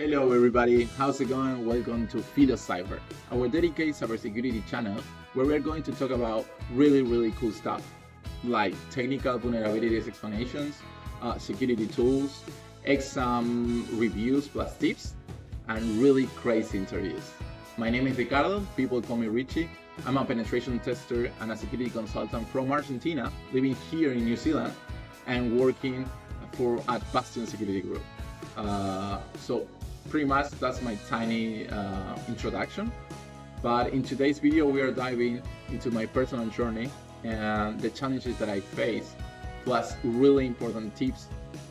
Hello everybody, how's it going? Welcome to PhiloCyber, our dedicated cybersecurity channel where we're going to talk about really cool stuff like technical vulnerabilities explanations, security tools, exam reviews plus tips, and really crazy interviews. My name is Ricardo, people call me Richie. I'm a penetration tester and a security consultant from Argentina, living here in New Zealand and working at Bastion Security Group. So pretty much that's my tiny introduction. But in today's video, we are diving into my personal journey and the challenges that I face, plus really important tips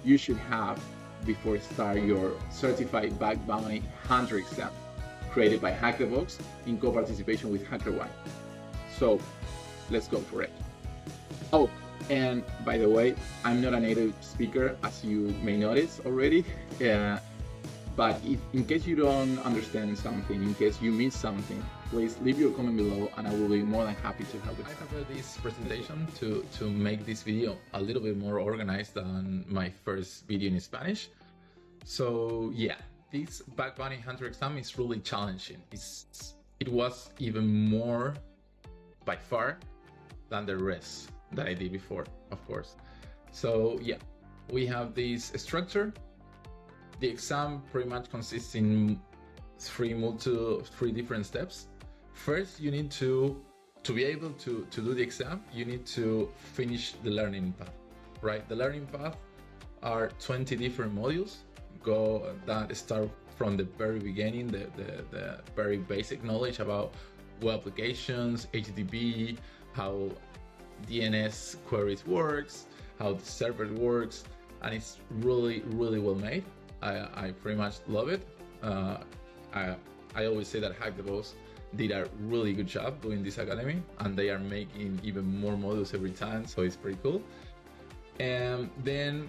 you should have before start your certified bug bounty hunter exam, created by Hack the Box in co-participation with HackerOne. So let's go for it. Oh, and by the way, I'm not a native speaker, as you may notice already. But in case you don't understand something, in case you miss something, please leave your comment below and I will be more than happy to help you. I prepared this presentation to make this video a little bit more organized than my first video in Spanish. So yeah, this bug bounty hunter exam is really challenging. It was even more by far than the rest that I did before, of course. So yeah, we have this structure. The exam pretty much consists in three different steps. First, you need to be able to do the exam, you need to finish the learning path, right? The learning path are 20 different modules that start from the very beginning, the very basic knowledge about web applications, HTTP, how DNS queries works, how the server works, and it's really well made. I pretty much love it. I always say that Hack the Box did a really good job doing this academy, and they are making even more modules every time, so it's pretty cool. And then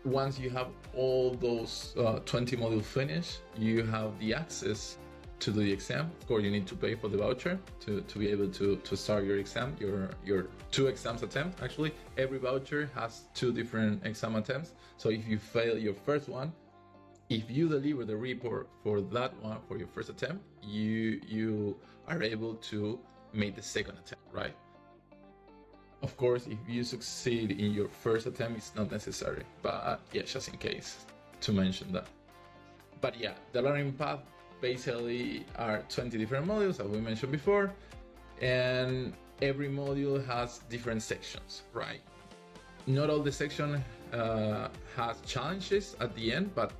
once you have all those 20 modules finished, you have the access to do the exam. Of course, you need to pay for the voucher to be able to start your exam, your 2 exams attempt. Actually, every voucher has 2 different exam attempts. So if you fail your first one, if you deliver the report for that one for your first attempt, you are able to make the second attempt, right? Of course, if you succeed in your first attempt, it's not necessary, but yeah, just in case to mention that. But yeah, the learning path basically are 20 different modules, as we mentioned before, and every module has different sections, right? Not all the section has challenges at the end, but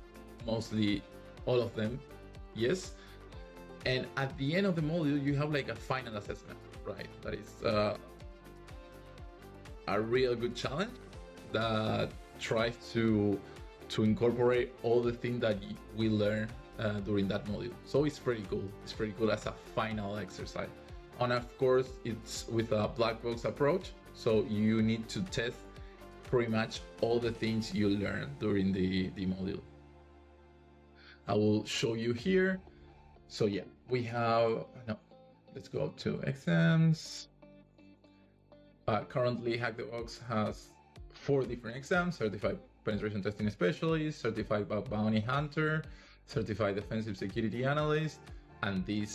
mostly all of them, yes. And at the end of the module, you have like a final assessment, right? That is a real good challenge that tries to incorporate all the things that we learn during that module. So it's pretty cool. It's pretty cool as a final exercise. And of course, it's with a black box approach. So you need to test pretty much all the things you learn during the module. I will show you here. So yeah, we have, let's go to exams. Currently, Hack the Box has 4 different exams: Certified Penetration Testing Specialist, Certified Bug Bounty Hunter, Certified Defensive Security Analyst, and the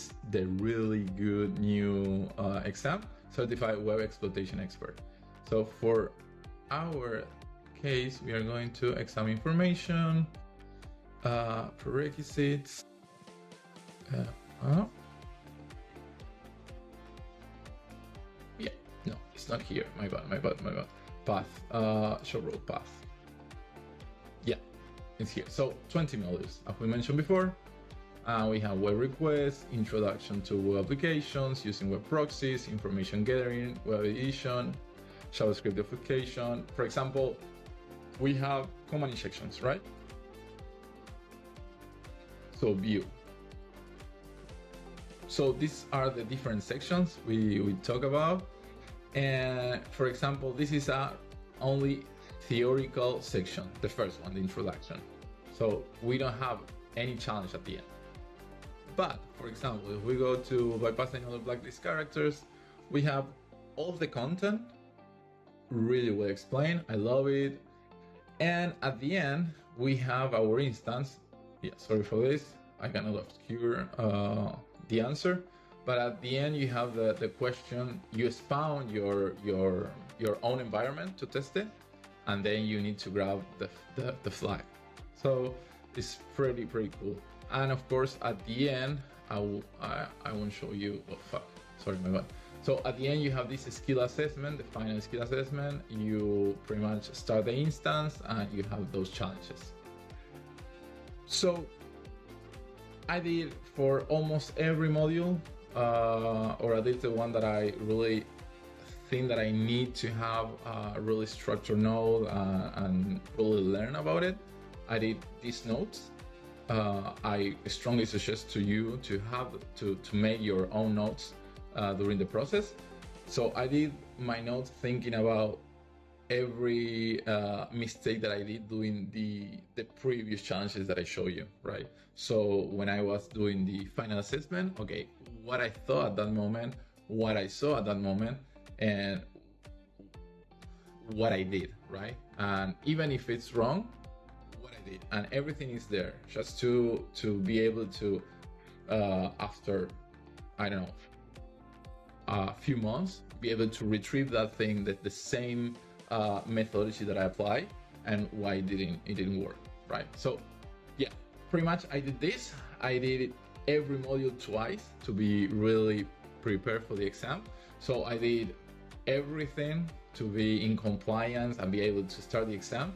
really good new exam, Certified Web Exploitation Expert. So for our case, we are going to exam information, prerequisites, yeah, no, it's not here, my bad. Path, show road path. Yeah, it's here. So 20 modules, as we mentioned before. We have web requests, introduction to web applications, using web proxies, information gathering, web edition, JavaScript application. For example, we have command injections, right? So view. So these are the different sections we talk about. And for example, this is a only theoretical section, the first one, the introduction. So we don't have any challenge at the end. But for example, if we go to bypassing other blacklist characters, we have all of the content really well explained. I love it. And at the end, we have our instance Yeah, sorry for this. I cannot obscure the answer, but at the end you have the question. You spawn your own environment to test it, and then you need to grab the flag. So it's pretty cool. And of course, at the end, I won't show you. Oh fuck! Sorry, my bad. So at the end, you have this skill assessment, the final skill assessment. You pretty much start the instance, and you have those challenges. So I did for almost every module, or at least the one that I really think that I need to have a really structured node and really learn about it. I did these notes. I strongly suggest to you to have to make your own notes during the process. So I did my notes thinking about every mistake that I did doing the previous challenges that I show you, right? So when I was doing the final assessment, okay, what I thought at that moment, what I saw at that moment, and what I did, right? And even if it's wrong, what I did, and everything is there, just to be able to after, I don't know, a few months, be able to retrieve that thing, that the same methodology that I apply, and why it didn't work, right? So yeah, pretty much I did this. I did every module twice to be really prepared for the exam. So I did everything to be in compliance and be able to start the exam.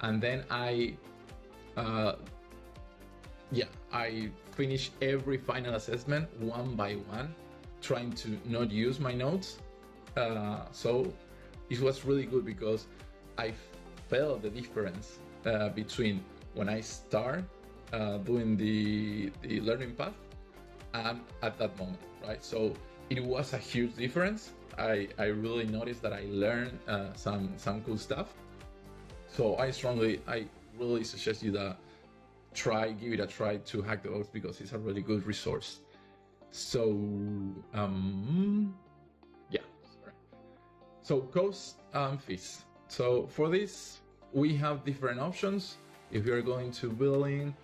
And then I finished every final assessment one by one, trying to not use my notes. So it was really good because I felt the difference between when I start doing the learning path and at that moment, right? So it was a huge difference. I really noticed that I learned some cool stuff. So I really suggest you that give it a try to Hack the Box, because it's a really good resource. So yeah, sorry. So costs and fees. So for this, we have different options. If you're going to billing,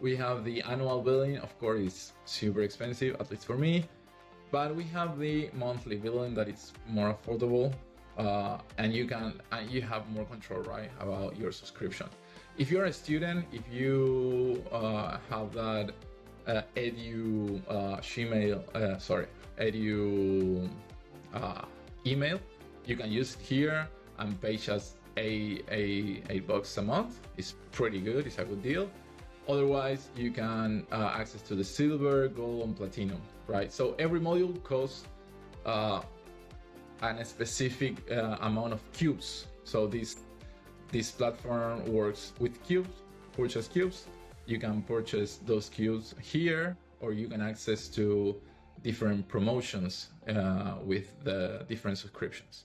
we have the annual billing. Of course, it's super expensive, at least for me. But we have the monthly billing that is more affordable, and you have more control, right, about your subscription. If you're a student, if you have that edu email, you can use it here and pay just $8 a month. It's pretty good. It's a good deal. Otherwise, you can access to the silver, gold, and platinum, right? So every module costs a specific amount of cubes. So this platform works with cubes. Purchase cubes. You can purchase those cubes here, or you can access to different promotions with the different subscriptions.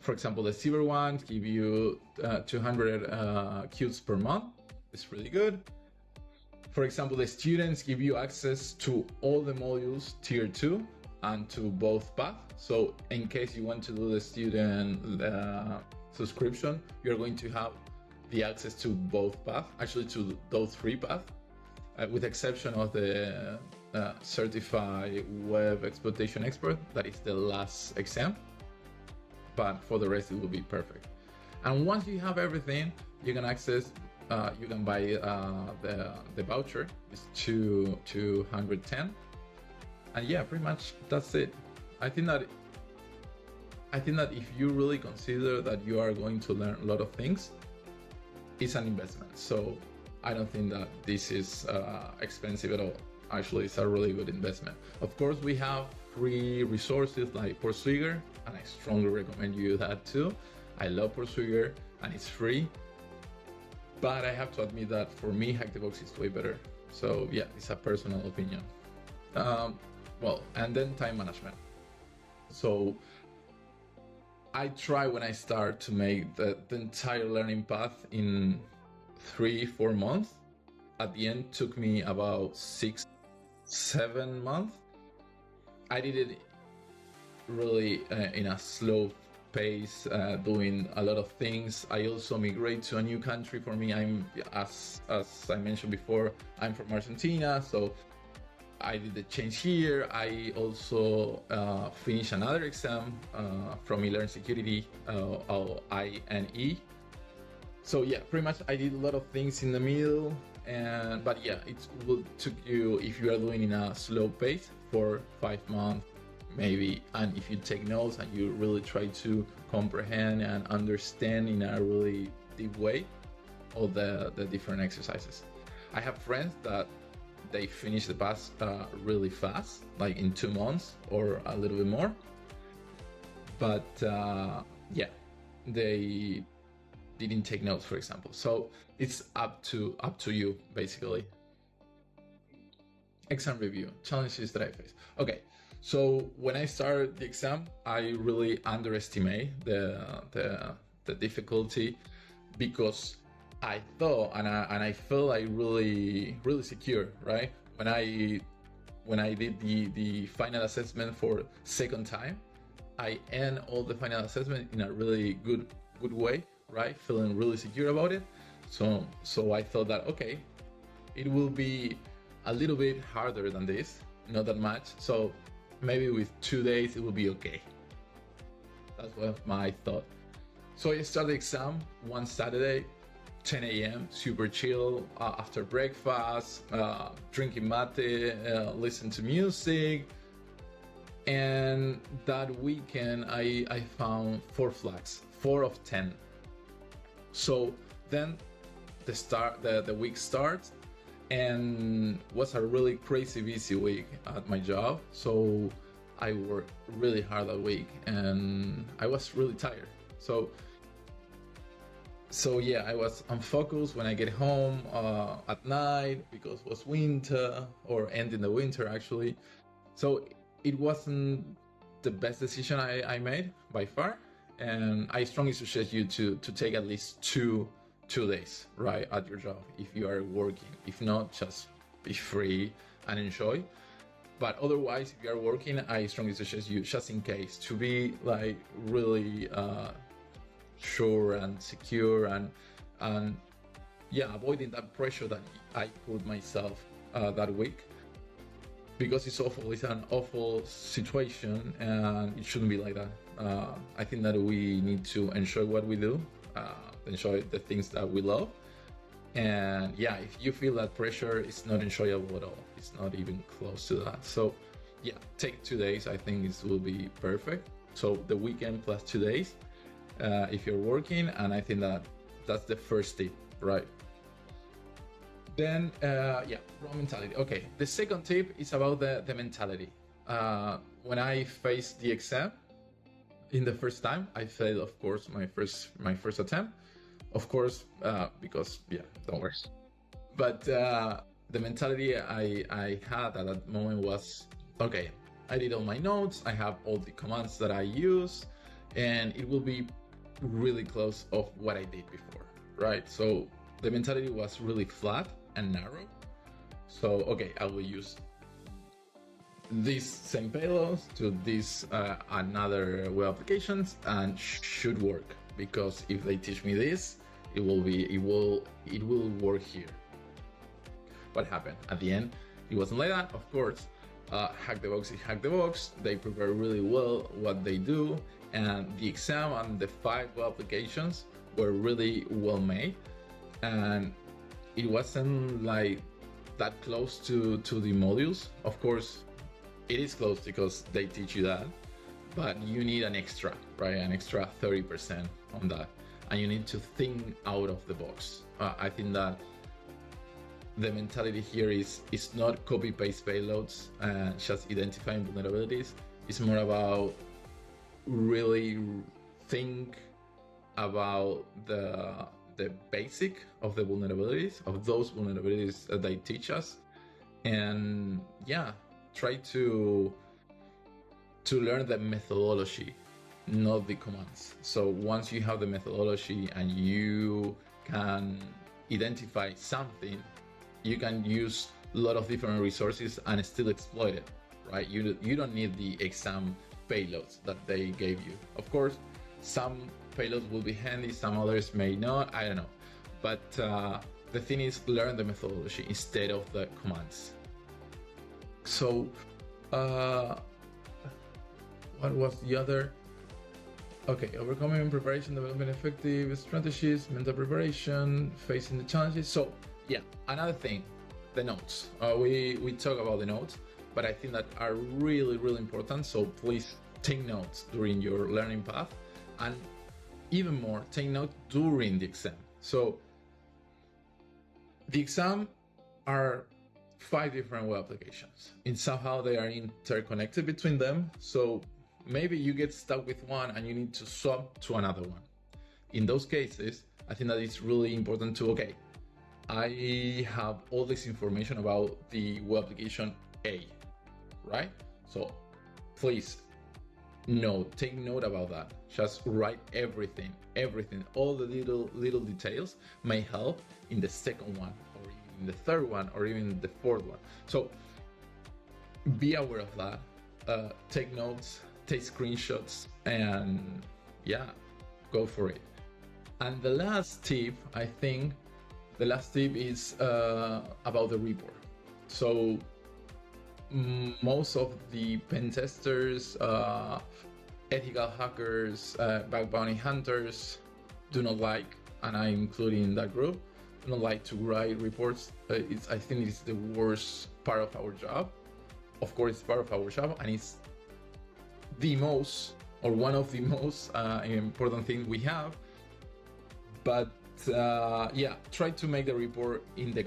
For example, the silver ones give you 200 cubes per month. It's really good. For example, the students give you access to all the modules tier 2 and to both paths. So in case you want to do the student subscription, you're going to have the access to both paths, actually to those 3 paths, with exception of the certified web exploitation expert. That is the last exam, but for the rest it will be perfect. And once you have everything, you can access you can buy the voucher. It's 210, and yeah, pretty much that's it. I think that if you really consider that you are going to learn a lot of things, it's an investment. So I don't think that this is expensive at all. Actually, it's a really good investment. Of course, we have free resources like Pursuiger, and I strongly recommend you that too. I love Pursuiger, and it's free. But I have to admit that for me, Hack the Box is way better. So yeah, it's a personal opinion. Well, and then time management. So I try when I start to make the entire learning path in 3-4 months. At the end, took me about 6-7 months. I did it really in a slow pace, doing a lot of things. I also migrate to a new country. For me, I'm, as I mentioned before, I'm from Argentina, so I did the change here. I also finished another exam from e-learn security, INE. So yeah, pretty much I did a lot of things in the middle, but yeah, it will took you, if you are doing in a slow pace, for 5 months maybe, and if you take notes and you really try to comprehend and understand in a really deep way all the different exercises. I have friends that they finish the pass really fast, like in 2 months or a little bit more, but yeah, they didn't take notes, for example. So it's up to you, basically. Exam review, challenges that I face. Okay, so when I started the exam, I really underestimate the difficulty, because I thought and I felt like really secure, right? When I did the final assessment for second time, I end all the final assessment in a really good way, right? Feeling really secure about it. So I thought that, okay, it will be a little bit harder than this, not that much. So maybe with 2 days it will be okay. That's what my thought. So I started the exam one Saturday, 10 a.m., super chill, after breakfast, drinking mate, listen to music. And that weekend I found 4 flags, 4 of 10. So then the week starts, and was a really crazy busy week at my job. So I worked really hard that week and I was really tired. So yeah, I was unfocused when I get home at night, because it was winter, or ending the winter actually. So it wasn't the best decision I made by far, and I strongly suggest you to take at least two days, right, at your job if you are working. If not, just be free and enjoy. But otherwise, if you are working, I strongly suggest you, just in case, to be like really sure and secure, and yeah, avoiding that pressure that I put myself that week, because it's awful. It's an awful situation, and it shouldn't be like that. I think that we need to enjoy what we do, enjoy the things that we love. And yeah, if you feel that pressure, it's not enjoyable at all. It's not even close to that. So yeah, take 2 days. I think it will be perfect. So the weekend plus 2 days if you're working, and I think that that's the first tip, right? Then yeah, wrong mentality. Okay, the second tip is about the mentality. When I faced the exam in the first time, I failed, of course, my first attempt, of course, because yeah, don't worry. But the mentality I had at that moment was, okay, I did all my notes, I have all the commands that I use, and it will be really close of what I did before, right? So the mentality was really flat and narrow. So okay, I will use these same payloads to this another web applications, and should work, because if they teach me this, it will work here. What happened at the end? It wasn't like that, of course. Hack the box is hack the box. They prepare really well what they do, and the exam and the 5 web applications were really well made, and it wasn't like that close to the modules. Of course, it is close because they teach you that, but you need an extra, right? An extra 30% on that, and you need to think out of the box. I think that the mentality here is not copy-paste payloads and just identifying vulnerabilities. It's more about really think about the basic of the vulnerabilities, of those vulnerabilities that they teach us, and yeah, try to learn the methodology, not the commands. So once you have the methodology and you can identify something, you can use a lot of different resources and still exploit it, right? You don't need the exam payloads that they gave you. Of course, Some payloads will be handy, some others may not, I don't know. But the thing is, learn the methodology instead of the commands. So what was the other? Okay, overcoming preparation, developing effective strategies, mental preparation, facing the challenges. So yeah, another thing, the notes. We talk about the notes, but I think that are really, really important. So please take notes during your learning path, and even more, take notes during the exam. So the exam are 5 different web applications, and somehow they are interconnected between them. So maybe you get stuck with one and you need to swap to another one. In those cases, I think that it's really important to, okay, I have all this information about the web application A, right? So please take note about that. Just write everything, all the little details may help in the second one, or even in the third one, or even the fourth one. So be aware of that. Take notes, take screenshots, and yeah, go for it. And the last tip, I think, is about the report. So most of the pen testers, ethical hackers, bug bounty hunters do not like, and I'm including in that group, do not like to write reports. I think it's the worst part of our job. Of course, it's part of our job, and it's the most, or one of the most important things we have. But yeah, try to make the report on the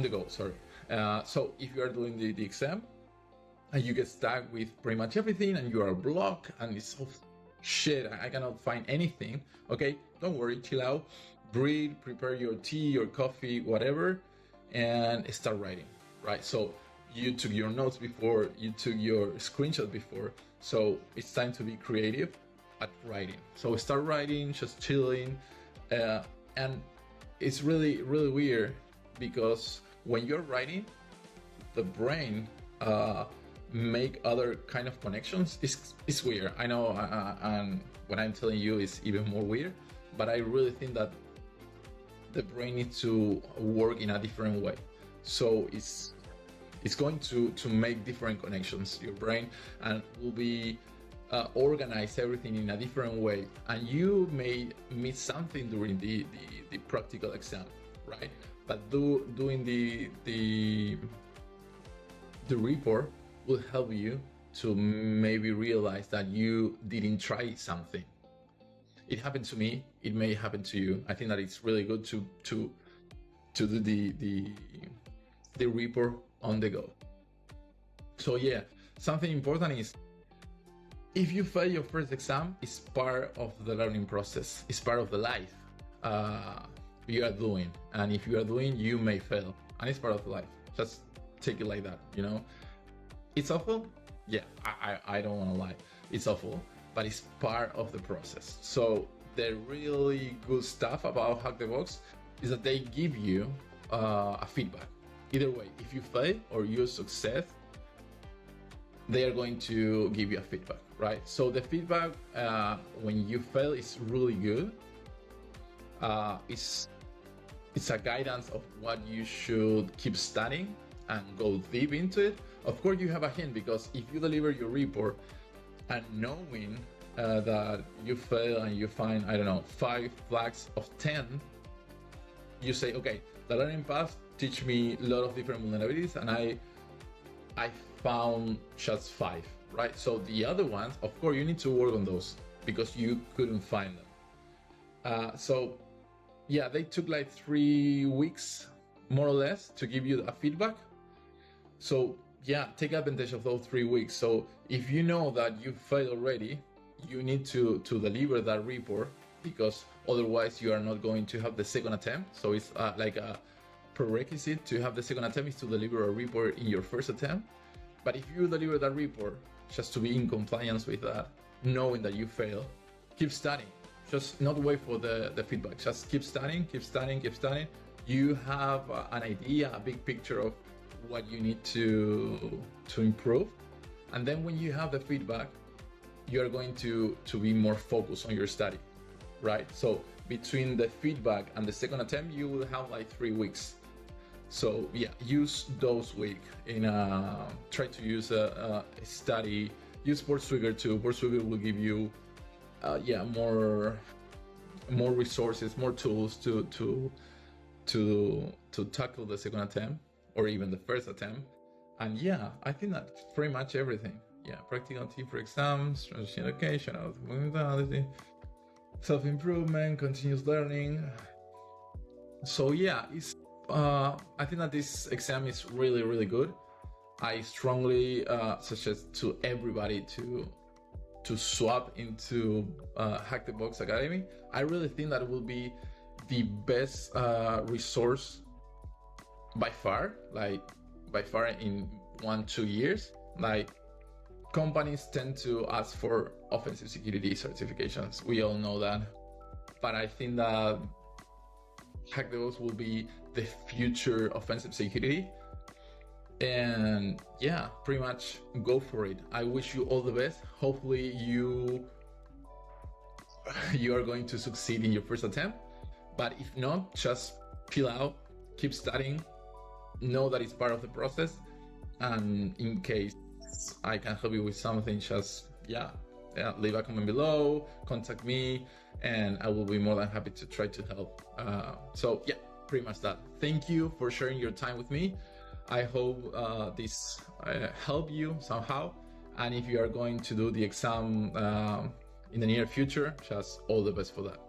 go. So if you are doing the exam and you get stuck with pretty much everything and you are blocked and it's so shit, I cannot find anything. Okay, don't worry, chill out, breathe, prepare your tea, your coffee, whatever, and start writing. Right. So you took your notes before, you took your screenshot before. So it's time to be creative at writing. So start writing, just chilling. And it's really, really weird because when you're writing, the brain make other kind of connections. It's weird. I know, and what I'm telling you is even more weird, but I really think that the brain needs to work in a different way. So it's going to make different connections, your brain, and will be organize everything in a different way, and you may miss something during the practical exam, right? But doing the report will help you to maybe realize that you didn't try something. It happened to me, it may happen to you. I think that it's really good to do the report on the go. So yeah, something important is, if you fail your first exam, it's part of the learning process. It's part of the life you are doing. And if you are doing, you may fail. And it's part of life. Just take it like that, you know? It's awful? Yeah, I don't want to lie. It's awful, but it's part of the process. So the really good stuff about Hack the Box is that they give you a feedback. Either way, if you fail or you succeed, they are going to give you a feedback, right? So the feedback when you fail is really good. It's a guidance of what you should keep studying and go deep into it. Of course, you have a hint, because if you deliver your report and knowing that you fail and you find, I don't know, 5 flags of 10, you say, okay, the learning path teach me a lot of different vulnerabilities, and I found just 5, right? So the other ones, of course, you need to work on those because you couldn't find them. So yeah, they took like 3 weeks, more or less, to give you a feedback. So yeah, take advantage of those 3 weeks. So if you know that you failed already, you need to deliver that report, because otherwise you are not going to have the second attempt. So it's like a prerequisite to have the second attempt is to deliver a report in your first attempt. But if you deliver that report just to be in compliance with that, knowing that you fail, keep studying. Just not wait for the feedback. Just keep studying, keep studying, keep studying. You have an idea, a big picture of what you need to improve. And then when you have the feedback, you're going to be more focused on your study, right? So between the feedback and the second attempt, you will have like 3 weeks. So yeah, use those weeks in try to use a study. Use Boardsugar too. Boardsugar will give you more resources, more tools to tackle the second attempt or even the first attempt. And yeah, I think that's pretty much everything. Yeah, practical tip for exams, transition education, modality, self-improvement, continuous learning. So yeah, it's I think that this exam is really, really good. I strongly suggest to everybody to swap into Hack the Box Academy. I really think that it will be the best resource by far in 1-2 years. Like, companies tend to ask for offensive security certifications. We all know that. But I think that Hack the Box will be the future offensive security. And yeah, pretty much go for it. I wish you all the best. Hopefully you are going to succeed in your first attempt. But if not, just chill out, keep studying, know that it's part of the process. And in case I can help you with something, just leave a comment below, contact me, and I will be more than happy to try to help. So yeah, pretty much that. Thank you for sharing your time with me. I hope this helped you somehow. And if you are going to do the exam in the near future, just all the best for that.